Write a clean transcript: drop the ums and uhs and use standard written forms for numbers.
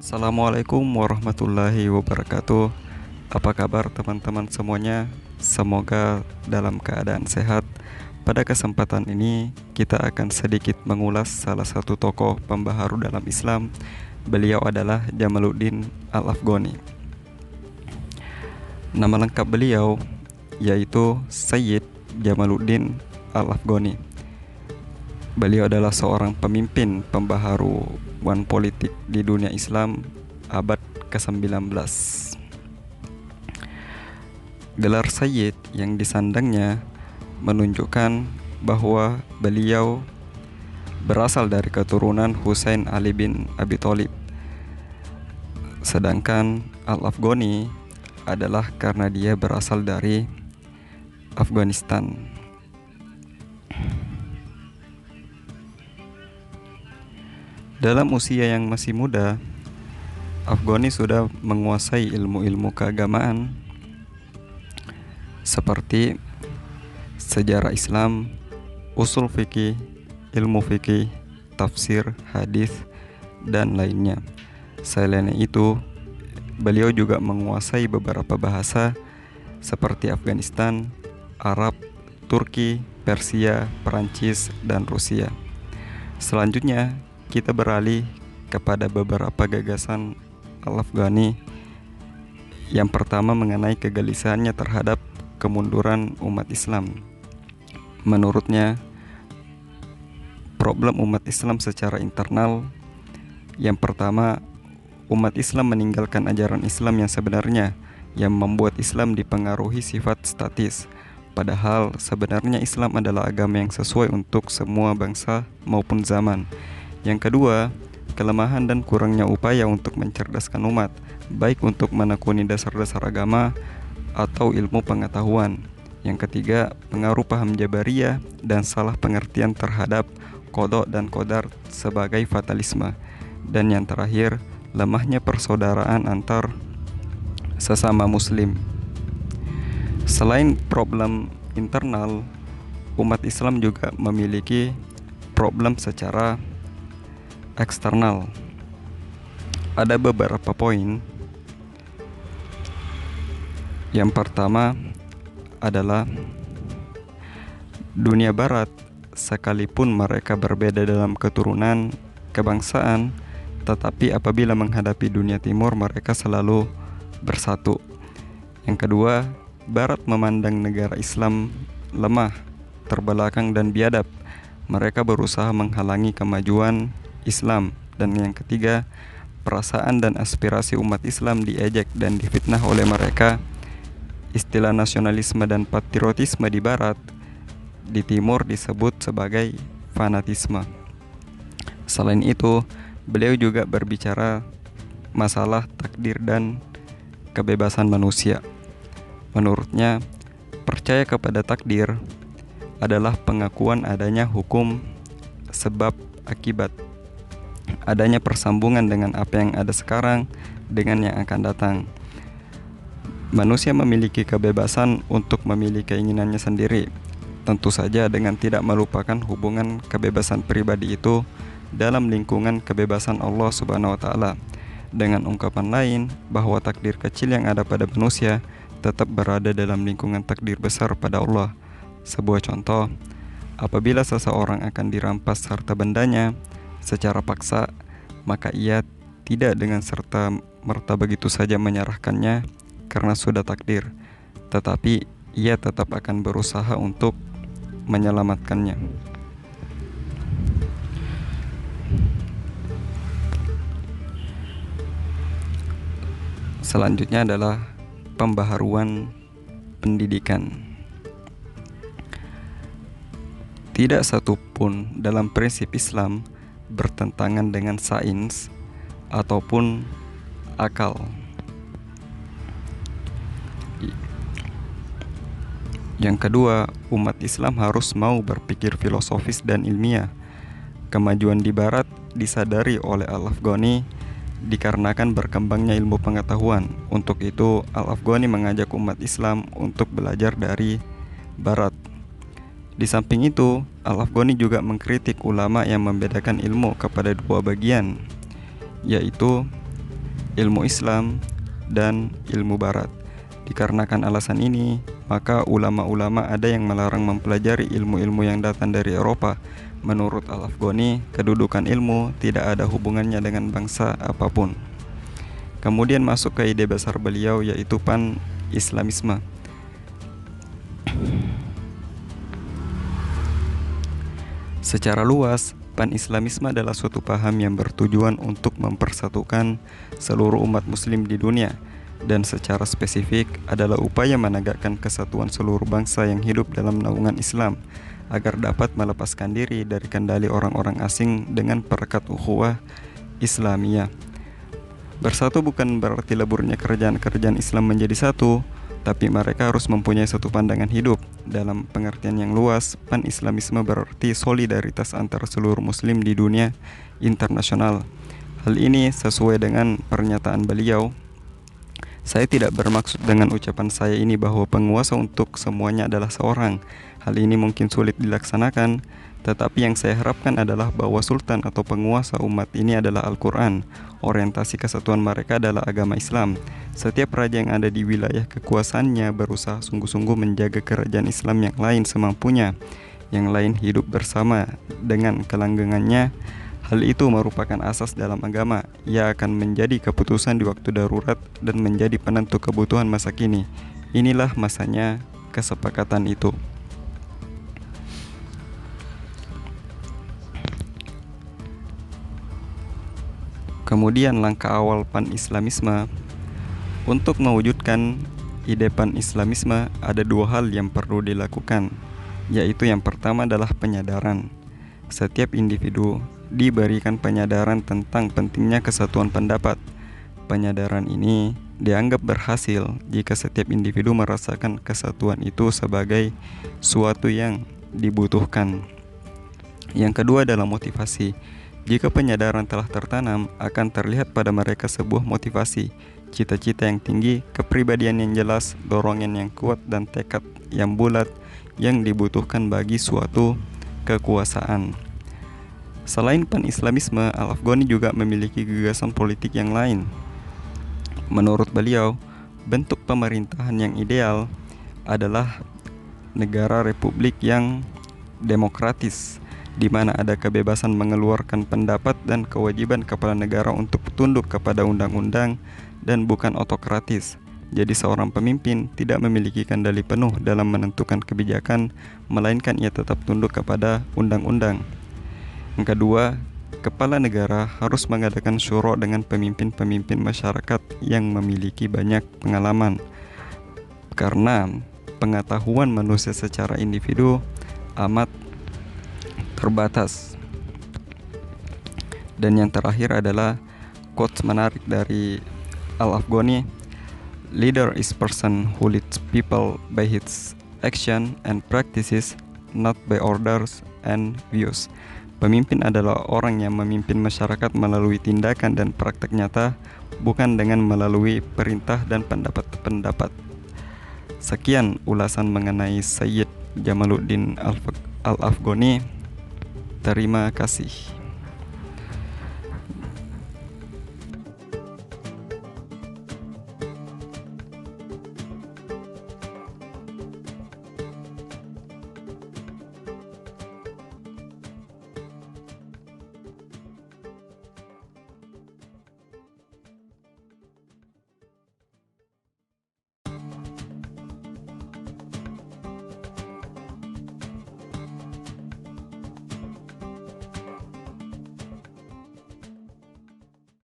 Assalamualaikum warahmatullahi wabarakatuh. Apa kabar teman-teman semuanya? Semoga dalam keadaan sehat. Pada kesempatan ini kita akan sedikit mengulas salah satu tokoh pembaharu dalam Islam. Beliau adalah Jamaluddin Al-Afghani. Nama lengkap beliau yaitu Sayyid Jamaluddin Al-Afghani. Beliau adalah seorang pemimpin pembaharuan politik di dunia Islam abad ke-19. Gelar Sayyid yang disandangnya menunjukkan bahwa beliau berasal dari keturunan Husain Ali bin Abi Thalib. Sedangkan Al-Afghani adalah karena dia berasal dari Afghanistan. Dalam usia yang masih muda, Afghani sudah menguasai ilmu-ilmu keagamaan seperti sejarah Islam, usul fikih, ilmu fikih, tafsir, hadis, dan lainnya. Selain itu, beliau juga menguasai beberapa bahasa seperti Afghanistan, Arab, Turki, Persia, Perancis, dan Rusia. Selanjutnya, kita beralih kepada beberapa gagasan Al-Afghani. Yang pertama mengenai kegelisahannya terhadap kemunduran umat Islam. Menurutnya, problem umat Islam secara internal. Yang pertama, umat Islam meninggalkan ajaran Islam yang sebenarnya, yang membuat Islam dipengaruhi sifat statis. Padahal sebenarnya Islam adalah agama yang sesuai untuk semua bangsa maupun zaman. Yang kedua, kelemahan dan kurangnya upaya untuk mencerdaskan umat, baik untuk menekuni dasar-dasar agama atau ilmu pengetahuan. Yang ketiga, pengaruh paham Jabariyah dan salah pengertian terhadap qada dan qadar sebagai fatalisme. Dan yang terakhir, lemahnya persaudaraan antar sesama muslim. Selain problem internal, umat Islam juga memiliki problem secara eksternal. Ada beberapa poin. Yang pertama adalah dunia barat, sekalipun mereka berbeda dalam keturunan, kebangsaan, tetapi apabila menghadapi dunia timur mereka selalu bersatu. Yang kedua, barat memandang negara Islam lemah, terbelakang, dan biadab. Mereka berusaha menghalangi kemajuan Islam. Dan yang ketiga, perasaan dan aspirasi umat Islam diejek dan difitnah oleh mereka. Istilah nasionalisme dan patriotisme di barat, di timur disebut sebagai fanatisme. Selain itu, beliau juga berbicara masalah takdir dan kebebasan manusia. Menurutnya, percaya kepada takdir adalah pengakuan adanya hukum sebab akibat, adanya persambungan dengan apa yang ada sekarang dengan yang akan datang. Manusia memiliki kebebasan untuk memilih keinginannya sendiri, tentu saja dengan tidak melupakan hubungan kebebasan pribadi itu dalam lingkungan kebebasan Allah Subhanahu wa Ta'ala. Dengan ungkapan lain, bahwa takdir kecil yang ada pada manusia tetap berada dalam lingkungan takdir besar pada Allah. Sebuah contoh, apabila seseorang akan dirampas harta bendanya secara paksa, maka ia tidak dengan serta merta begitu saja menyerahkannya karena sudah takdir, tetapi ia tetap akan berusaha untuk menyelamatkannya. Selanjutnya adalah pembaharuan pendidikan. Tidak satupun dalam prinsip Islam bertentangan dengan sains ataupun akal. Yang kedua, umat Islam harus mau berpikir filosofis dan ilmiah. Kemajuan di barat disadari oleh Al-Afghani dikarenakan berkembangnya ilmu pengetahuan. Untuk itu, Al-Afghani mengajak umat Islam untuk belajar dari barat. Di samping itu, Al-Afghani juga mengkritik ulama yang membedakan ilmu kepada dua bagian, yaitu ilmu Islam, dan ilmu Barat. Dikarenakan alasan ini, maka ulama-ulama ada yang melarang mempelajari ilmu-ilmu yang datang dari Eropa. Menurut Al-Afghani, kedudukan ilmu tidak ada hubungannya dengan bangsa apapun. Kemudian masuk ke ide besar beliau, yaitu pan-Islamisme. Secara luas, pan-Islamisme adalah suatu paham yang bertujuan untuk mempersatukan seluruh umat muslim di dunia, dan secara spesifik adalah upaya menegakkan kesatuan seluruh bangsa yang hidup dalam naungan Islam agar dapat melepaskan diri dari kendali orang-orang asing dengan perekat ukhuwah Islamiyah. Bersatu bukan berarti leburnya kerajaan-kerajaan Islam menjadi satu, tapi mereka harus mempunyai satu pandangan hidup. Dalam pengertian yang luas, pan-Islamisme berarti solidaritas antara seluruh muslim di dunia internasional. Hal ini sesuai dengan pernyataan beliau. Saya tidak bermaksud dengan ucapan saya ini bahwa penguasa untuk semuanya adalah seorang. Hal ini mungkin sulit dilaksanakan, tetapi yang saya harapkan adalah bahwa sultan atau penguasa umat ini adalah Al-Quran. Orientasi kesatuan mereka adalah agama Islam. Setiap raja yang ada di wilayah kekuasaannya berusaha sungguh-sungguh menjaga kerajaan Islam yang lain semampunya. Yang lain hidup bersama dengan kelanggengannya. Hal itu merupakan asas dalam agama. Ia akan menjadi keputusan di waktu darurat dan menjadi penentu kebutuhan masa kini. Inilah masanya kesepakatan itu. Kemudian langkah awal pan-Islamisme. Untuk mewujudkan ide pan-Islamisme ada dua hal yang perlu dilakukan, yaitu yang pertama adalah penyadaran. Setiap individu diberikan penyadaran tentang pentingnya kesatuan pendapat. Penyadaran ini dianggap berhasil jika setiap individu merasakan kesatuan itu sebagai suatu yang dibutuhkan. Yang kedua adalah motivasi. Jika penyadaran telah tertanam, akan terlihat pada mereka sebuah motivasi, cita-cita yang tinggi, kepribadian yang jelas, dorongan yang kuat, dan tekad yang bulat yang dibutuhkan bagi suatu kekuasaan. Selain pan-Islamisme, Al-Afghani juga memiliki gagasan politik yang lain. Menurut beliau, bentuk pemerintahan yang ideal adalah negara republik yang demokratis, di mana ada kebebasan mengeluarkan pendapat dan kewajiban kepala negara untuk tunduk kepada undang-undang dan bukan otokratis. Jadi seorang pemimpin tidak memiliki kendali penuh dalam menentukan kebijakan, melainkan ia tetap tunduk kepada undang-undang. Yang kedua, kepala negara harus mengadakan syuro dengan pemimpin-pemimpin masyarakat yang memiliki banyak pengalaman, karena pengetahuan manusia secara individu amat terbatas. Dan yang terakhir adalah quotes menarik dari Al-Afghani, "Leader is person who leads people by his action and practices, not by orders and views." Pemimpin adalah orang yang memimpin masyarakat melalui tindakan dan praktek nyata, bukan dengan melalui perintah dan pendapat-pendapat. Sekian ulasan mengenai Sayyid Jamaluddin Al-Afghani. Terima kasih.